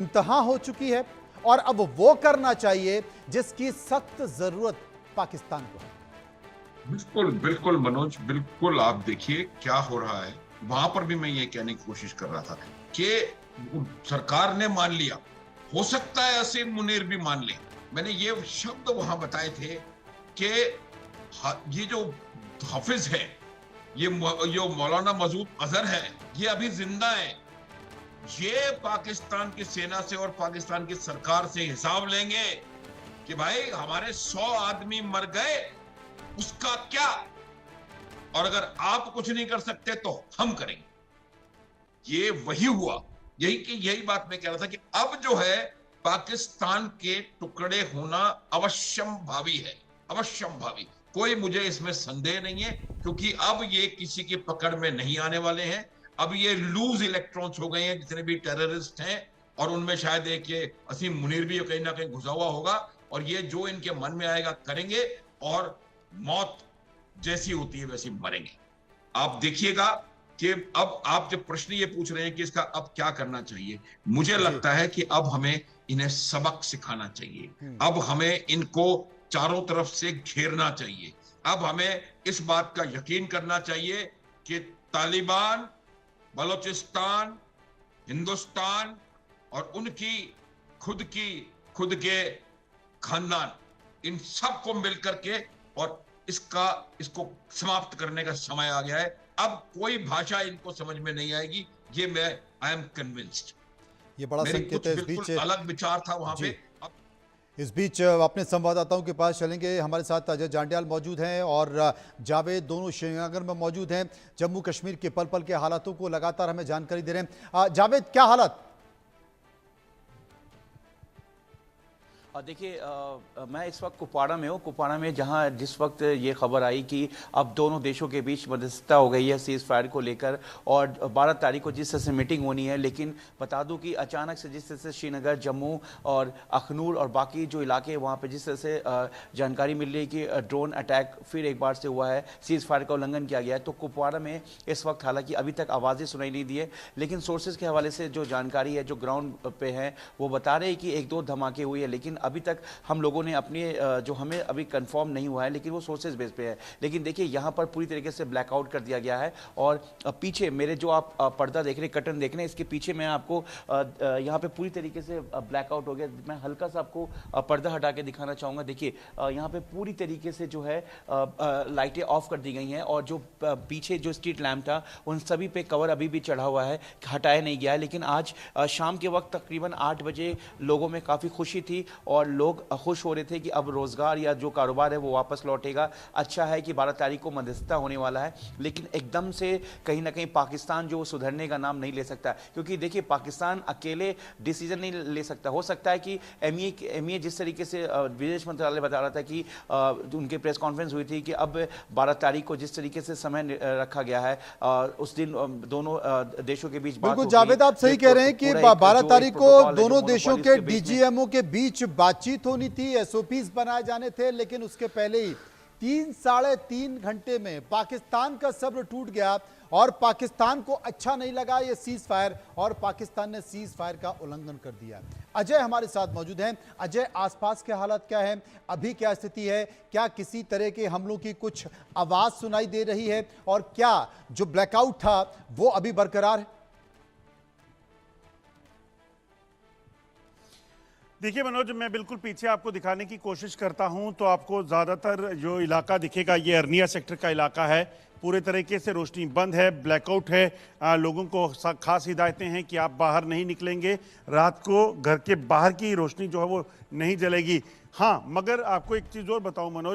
इंतहा हो चुकी है और अब वो करना चाहिए जिसकी सख्त जरूरत पाकिस्तान को है। बिल्कुल बिल्कुल मनोज, बिल्कुल। आप देखिए क्या हो रहा है। वहां पर भी मैं ये कहने की कोशिश कर रहा था कि सरकार ने मान लिया, हो सकता है असीम मुनीर भी मान ले। मैंने ये शब्द वहां बताए थे कि ये जो हाफिज है, जो मौलाना मसूद अजहर है, ये अभी जिंदा है। ये पाकिस्तान की सेना से और पाकिस्तान की सरकार से हिसाब लेंगे कि भाई हमारे 100 आदमी मर गए, उसका क्या, और अगर आप कुछ नहीं कर सकते तो हम करेंगे। ये वही हुआ। यही बात मैं कह रहा था कि अब जो है पाकिस्तान के टुकड़े होना अवश्यम भावी है, अवश्यम भावी। कोई मुझे इसमें संदेह नहीं है, क्योंकि अब ये किसी की पकड़ में नहीं आने वाले हैं। अब ये लूज इलेक्ट्रॉन्स हो गए हैं जितने भी टेररिस्ट हैं, और उनमें शायद एक ये असीम मुनीर भी कहीं ना कहीं घुसा हुआ होगा, और ये जो इनके मन में आएगा करेंगे, और मौत जैसी होती है वैसी मरेंगे। आप देखिएगा कि अब आप जब प्रश्न ये पूछ रहे हैं कि इसका अब क्या करना चाहिए, मुझे जी। लगता है कि अब हमें इन्हें सबक सिखाना चाहिए। हम्म। अब हमें इनको चारों तरफ से घेरना चाहिए। अब हमें इस बात का यकीन करना चाहिए कि तालिबान, बलूचिस्तान, हिंदुस्तान और उनकी खुद खुद के खानदान, इन सबको मिलकर के और इसको समाप्त करने का समय आ गया है। अब कोई भाषा इनको समझ में नहीं आएगी, ये मैं आई एम कन्विंस्ड। ये बड़ा मेरी संकेत कुछ है। इस बिल्कुल बीच अलग विचार था वहां पे। जी, इस बीच अपने संवाददाताओं के पास चलेंगे। हमारे साथ अजय जांडियाल मौजूद हैं और जावेद, दोनों श्रीनगर में मौजूद हैं। जम्मू कश्मीर के पल पल के हालातों को लगातार हमें जानकारी दे रहे हैं। जावेद, क्या हालात? और देखिए, मैं इस वक्त कुपवाड़ा में हूँ। कुपवाड़ा में जहाँ जिस वक्त ये खबर आई कि अब दोनों देशों के बीच मध्यस्थता हो गई है सीज़ फायर को लेकर, और 12 तारीख को जिस तरह से मीटिंग होनी है, लेकिन बता दूं कि अचानक से जिस तरह से श्रीनगर, जम्मू और अखनूर और बाकी जो इलाके हैं वहाँ पे जिस तरह से जानकारी मिल रही है कि ड्रोन अटैक फिर एक बार से हुआ है, सीज़ फायर का उल्लंघन किया गया है। तो कुपवाड़ा में इस वक्त हालांकि अभी तक आवाज़ें सुनाई नहीं दी है, लेकिन सोर्सेज के हवाले से जो जानकारी है, जो ग्राउंड पे है, वो बता रहे हैं कि 1-2 धमाके हुए हैं। लेकिन अभी तक हम लोगों ने अपने जो हमें अभी कंफर्म नहीं हुआ है, लेकिन वो सोर्सेज बेस पे है। लेकिन देखिए यहाँ पर पूरी तरीके से ब्लैकआउट कर दिया गया है, और पीछे मेरे जो आप पर्दा देख रहे हैं, कर्टन देख रहे हैं, इसके पीछे मैं आपको यहाँ पे पूरी तरीके से ब्लैकआउट हो गया। मैं हल्का सा आपको पर्दा हटा के दिखाना चाहूँगा। देखिए यहाँ पे पूरी तरीके से जो है लाइटें ऑफ कर दी गई हैं, और जो पीछे जो स्ट्रीट लैम्प था उन सभी पे कवर अभी भी चढ़ा हुआ है, हटाया नहीं गया है। लेकिन आज शाम के वक्त तकरीबन 8 बजे लोगों में काफ़ी खुशी थी, और लोग खुश हो रहे थे कि अब रोजगार या जो कारोबार है वो वापस लौटेगा। अच्छा है कि 12 तारीख को मध्यस्थता होने वाला है, लेकिन एकदम से कहीं ना कहीं पाकिस्तान जो सुधरने का नाम नहीं ले सकता, क्योंकि देखिए पाकिस्तान अकेले डिसीजन नहीं ले सकता। हो सकता है कि एमईए जिस तरीके से विदेश मंत्रालय बता रहा था कि उनके प्रेस कॉन्फ्रेंस हुई थी कि अब 12 तारीख को जिस तरीके से समय रखा गया है, उस दिन दोनों देशों के बीच बात बिल्कुल होगी। जावेद, आप सही कह रहे हैं कि 12 तारीख को दोनों देशों के डीजीएमओ के बीच बातचीत होनी थी, एसओपीज बनाए जाने थे, लेकिन उसके पहले ही 3-3.5 घंटे में पाकिस्तान का सब्र टूट गया, और पाकिस्तान को अच्छा नहीं लगा ये सीज फायर, और पाकिस्तान ने सीज फायर का उल्लंघन कर दिया। अजय हमारे साथ मौजूद हैं। अजय, आसपास के हालात क्या हैं, अभी क्या स्थिति है? क्या किसी तरह के हमलों की कुछ आवाज सुनाई दे रही है, और क्या जो ब्लैकआउट था वो अभी बरकरार है? देखिए मनोज, मैं बिल्कुल पीछे आपको दिखाने की कोशिश करता हूं तो आपको ज़्यादातर जो इलाका दिखेगा ये अरनिया सेक्टर का इलाका है। पूरे तरीके से रोशनी बंद है, ब्लैकआउट है। लोगों को खास हिदायतें हैं कि आप बाहर नहीं निकलेंगे, रात को घर के बाहर की रोशनी जो है वो नहीं जलेगी। हाँ, मगर आपको एक चीज़ और बताऊं मनोज,